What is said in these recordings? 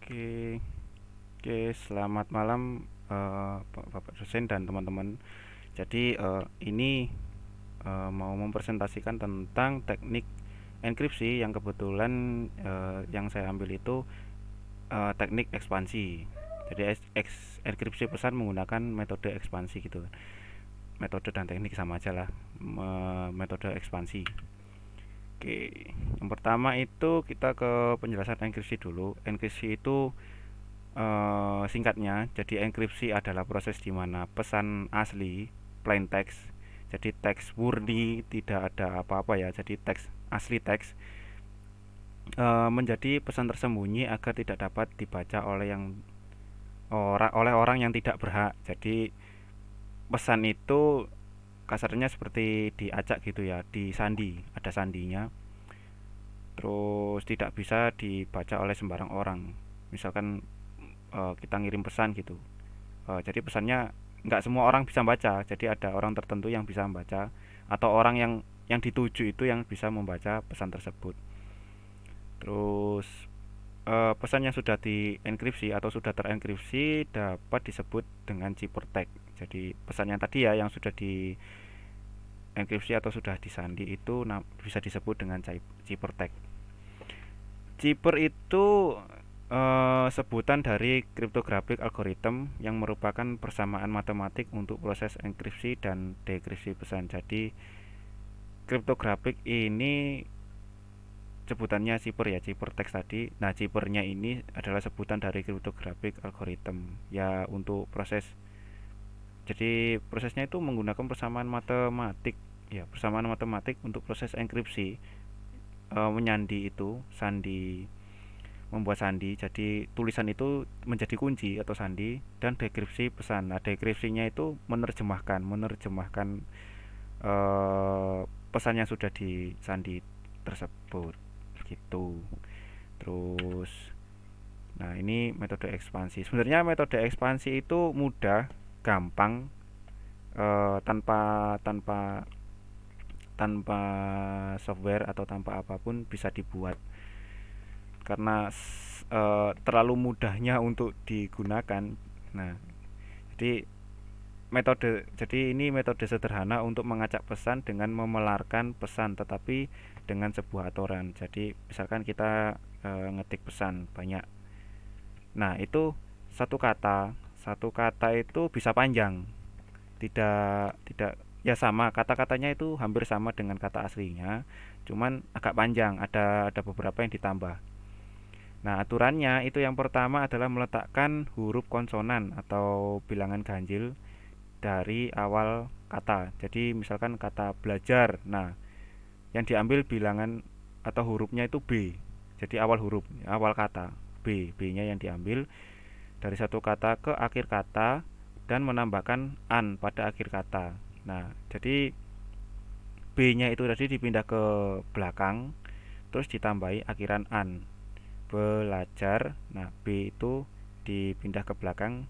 Oke, oke, selamat malam Bapak dosen dan teman-teman. Jadi ini mau mempresentasikan tentang teknik enkripsi yang kebetulan yang saya ambil itu teknik ekspansi. Jadi enkripsi pesan menggunakan metode ekspansi gitu. Metode dan teknik sama aja lah. Metode ekspansi. Oke, yang pertama itu kita ke penjelasan enkripsi dulu. Enkripsi itu singkatnya, jadi enkripsi adalah proses di mana pesan asli plain text, jadi teks murni tidak ada apa-apa ya, jadi teks asli teks menjadi pesan tersembunyi agar tidak dapat dibaca oleh orang yang tidak berhak. Jadi pesan itu kasarnya seperti diacak gitu ya, disandi, ada sandinya, terus tidak bisa dibaca oleh sembarang orang. Misalkan kita ngirim pesan gitu. Jadi pesannya nggak semua orang bisa baca, jadi ada orang tertentu yang bisa membaca atau orang yang dituju itu yang bisa membaca pesan tersebut. Terus pesan yang sudah dienkripsi atau sudah terenkripsi dapat disebut dengan ciphertext. Jadi pesan yang tadi ya yang sudah dienkripsi atau sudah disandi itu bisa disebut dengan ciphertext. Cipher itu sebutan dari cryptographic algorithm yang merupakan persamaan matematik untuk proses enkripsi dan dekripsi pesan. Jadi cryptographic ini sebutannya cipher ya, ciphertext tadi. Nah, ciphernya ini adalah sebutan dari cryptographic algorithm ya untuk proses. Jadi prosesnya itu menggunakan persamaan matematik ya, persamaan matematik untuk proses enkripsi, menyandi itu sandi, membuat sandi, jadi tulisan itu menjadi kunci atau sandi, dan dekripsi pesan. Nah, dekripsinya itu menerjemahkan pesan yang sudah disandi tersebut gitu. Terus nah, ini metode ekspansi. Sebenarnya metode ekspansi itu mudah, gampang, tanpa tanpa tanpa software atau tanpa apapun bisa dibuat karena terlalu mudahnya untuk digunakan. Nah, jadi ini metode sederhana untuk mengacak pesan dengan memelarkan pesan tetapi dengan sebuah aturan. Jadi misalkan kita ngetik pesan banyak. Nah, itu satu kata itu bisa panjang. Tidak ya, sama kata-katanya itu hampir sama dengan kata aslinya, cuman agak panjang, ada beberapa yang ditambah. Nah, aturannya itu yang pertama adalah meletakkan huruf konsonan atau bilangan ganjil dari awal kata. Jadi misalkan kata belajar. Nah, yang diambil bilangan atau hurufnya itu B. Jadi awal huruf, awal kata B. B-nya yang diambil dari satu kata ke akhir kata dan menambahkan an pada akhir kata. Nah, jadi B-nya itu tadi dipindah ke belakang terus ditambahi akhiran an. Belajar. Nah, B itu dipindah ke belakang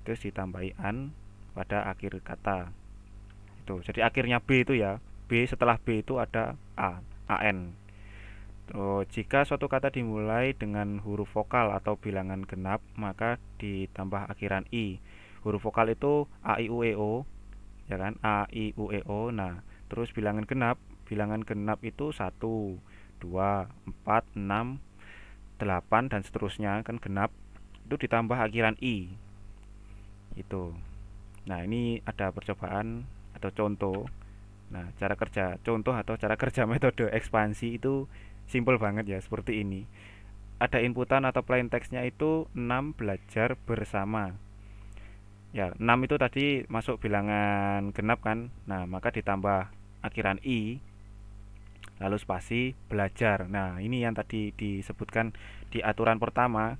terus ditambahi an pada akhir kata. Itu. Jadi akhirnya B itu ya. B setelah B itu ada A, AN. Jika suatu kata dimulai dengan huruf vokal atau bilangan genap, maka ditambah akhiran i. Huruf vokal itu A I U E O, ya kan? A I U E O. Nah, terus bilangan genap itu 1, 2, 4, 6, 8 dan seterusnya, kan genap. Itu ditambah akhiran i. Itu. Nah, ini ada percobaan atau contoh. Nah, cara kerja contoh atau cara kerja metode ekspansi itu simple banget ya, seperti ini. Ada inputan atau plain textnya itu 6 belajar bersama. Ya, 6 itu tadi masuk bilangan genap kan. Nah, maka ditambah akhiran i lalu spasi belajar. Nah, ini yang tadi disebutkan di aturan pertama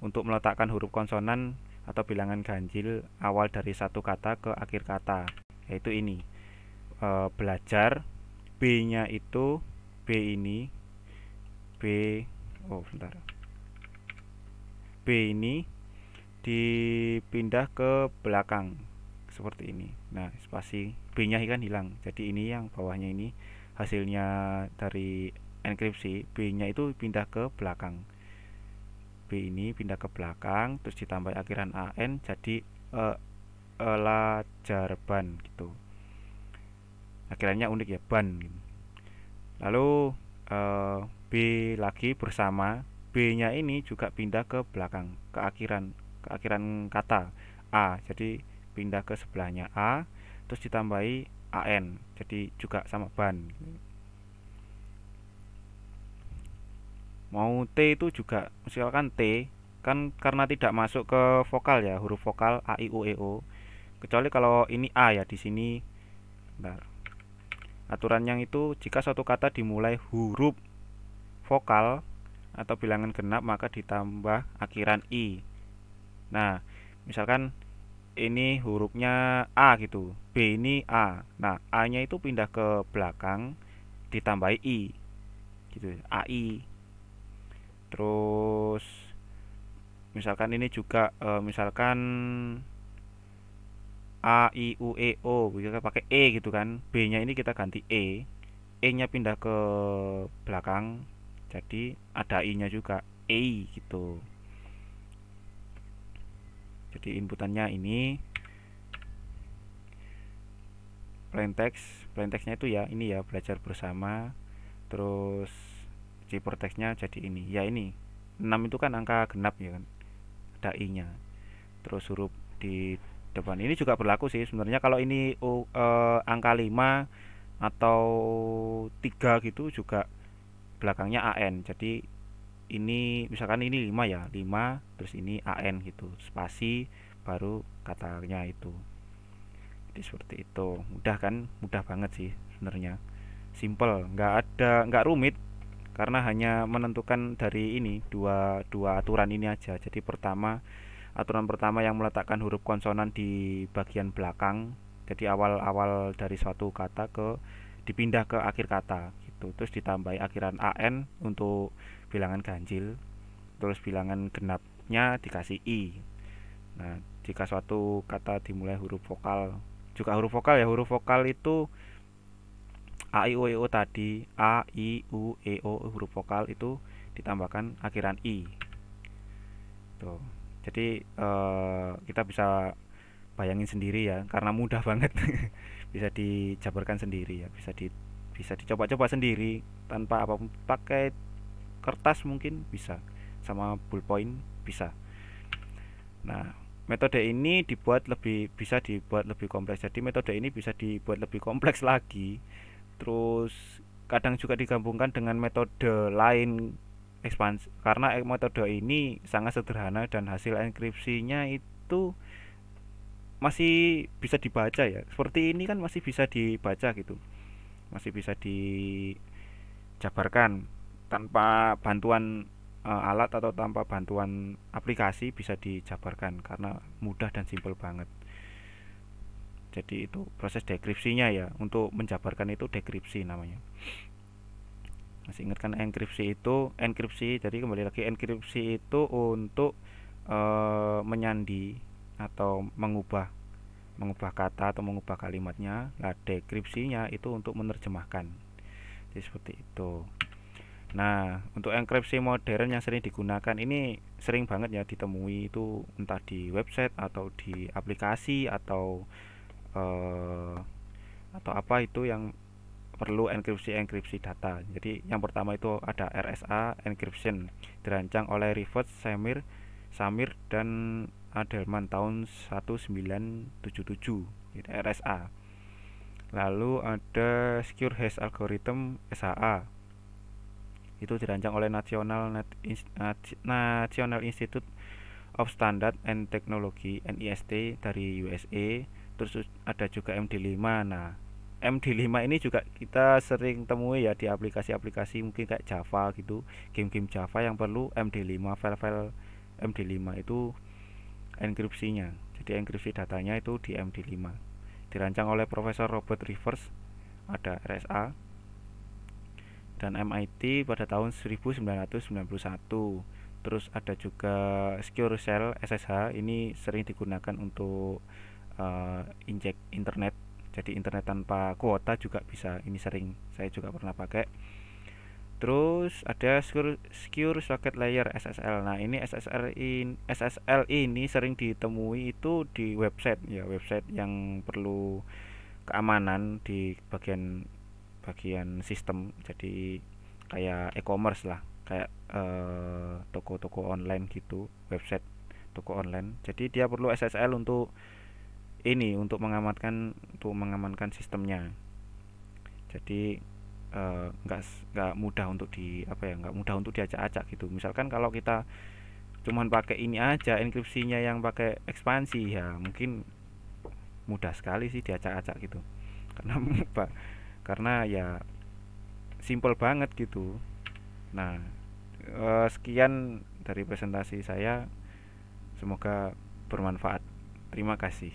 untuk meletakkan huruf konsonan atau bilangan ganjil awal dari satu kata ke akhir kata, yaitu ini. Belajar, B-nya itu B ini B sebentar. B ini dipindah ke belakang seperti ini. Nah, spasi B-nya kan hilang. Jadi ini yang bawahnya ini hasilnya dari enkripsi, B-nya itu pindah ke belakang. B ini pindah ke belakang, terus ditambah akhiran AN jadi elajarban gitu. Akhirannya unik ya, ban gitu. Lalu B lagi bersama, B-nya ini juga pindah ke belakang, ke akhiran kata A, jadi pindah ke sebelahnya A, terus ditambahi AN, jadi juga sama ban. Mau T itu juga, misalkan T kan karena tidak masuk ke vokal ya, huruf vokal A I U E O, kecuali kalau ini A ya di sini. Bentar. Aturannya itu jika suatu kata dimulai huruf vokal atau bilangan genap maka ditambah akhiran I. Nah, misalkan ini hurufnya A gitu, B ini A. Nah, A-nya itu pindah ke belakang ditambahi I gitu, AI. Terus misalkan ini juga misalkan A I U E O kita pakai E gitu kan, B nya ini kita ganti E nya pindah ke belakang jadi ada I nya juga, E gitu. Jadi inputannya ini plain text nya itu ya ini ya, belajar bersama. Terus ciphertext-nya jadi ini ya, ini 6 itu kan angka genap ya kan, ada I nya. Terus huruf di depan ini juga berlaku sih sebenarnya, kalau ini angka 5 atau 3 gitu juga belakangnya AN. Jadi ini misalkan ini 5 ya, 5 terus ini AN gitu, spasi baru katanya itu. Jadi seperti itu. Mudah kan? Mudah banget sih sebenarnya. Simple, nggak rumit karena hanya menentukan dari ini dua aturan ini aja. Jadi aturan pertama yang meletakkan huruf konsonan di bagian belakang, jadi awal-awal dari suatu kata dipindah ke akhir kata gitu. Terus ditambahi akhiran AN untuk bilangan ganjil, terus bilangan genapnya dikasih I. Nah, jika suatu kata dimulai huruf vokal, juga huruf vokal ya, huruf vokal itu A I U E O tadi, A I U E O huruf vokal itu ditambahkan akhiran I. Tuh. Jadi kita bisa bayangin sendiri ya, karena mudah banget. Bisa dijabarkan sendiri ya, bisa dicoba-coba sendiri tanpa apapun, pakai kertas mungkin bisa, sama ballpoint bisa. Nah, metode ini bisa dibuat lebih kompleks. Jadi metode ini bisa dibuat lebih kompleks lagi. Terus kadang juga digabungkan dengan metode lain ekspansi, karena metode ini sangat sederhana dan hasil enkripsinya itu masih bisa dibaca ya. Seperti ini kan masih bisa dibaca gitu. Masih bisa dijabarkan tanpa bantuan alat atau tanpa bantuan aplikasi, bisa dijabarkan karena mudah dan simpel banget. Jadi itu proses dekripsinya ya, untuk menjabarkan itu dekripsi namanya. Masih ingat kan enkripsi, jadi kembali lagi, enkripsi itu untuk menyandi atau mengubah kata atau mengubah kalimatnya. Nah, dekripsinya itu untuk menerjemahkan. Jadi seperti itu. Nah, untuk enkripsi modern yang sering digunakan ini sering banget ya ditemui itu, entah di website atau di aplikasi atau apa itu yang perlu enkripsi data. Jadi yang pertama itu ada RSA encryption, dirancang oleh Rivers, Samir dan Adelman tahun 1977. Jadi RSA. Lalu ada Secure Hash Algorithm SHA. Itu dirancang oleh National Institute of Standard and Technology NIST dari USA. Terus ada juga MD5. Nah, MD5 ini juga kita sering temui ya di aplikasi-aplikasi mungkin kayak Java gitu, game-game Java yang perlu MD5, file-file MD5 itu enkripsinya. Jadi enkripsi datanya itu di MD5. Dirancang oleh Profesor Robert Rivers, ada RSA, dan MIT pada tahun 1991. Terus ada juga Secure Shell SSH, ini sering digunakan untuk injek internet. Jadi internet tanpa kuota juga bisa, ini sering saya juga pernah pakai. Terus ada secure socket layer SSL. Nah, ini SSL ini sering ditemui itu di website ya, website yang perlu keamanan di bagian bagian sistem. Jadi kayak e-commerce lah, kayak toko-toko online gitu, website toko online. Jadi dia perlu SSL untuk ini, untuk mengamankan sistemnya. Jadi nggak mudah untuk nggak mudah untuk diacak-acak gitu. Misalkan kalau kita cuman pakai ini aja, enkripsinya yang pakai ekspansi, ya mungkin mudah sekali sih diacak-acak gitu. Karena karena ya simple banget gitu. Nah, sekian dari presentasi saya, semoga bermanfaat. Terima kasih.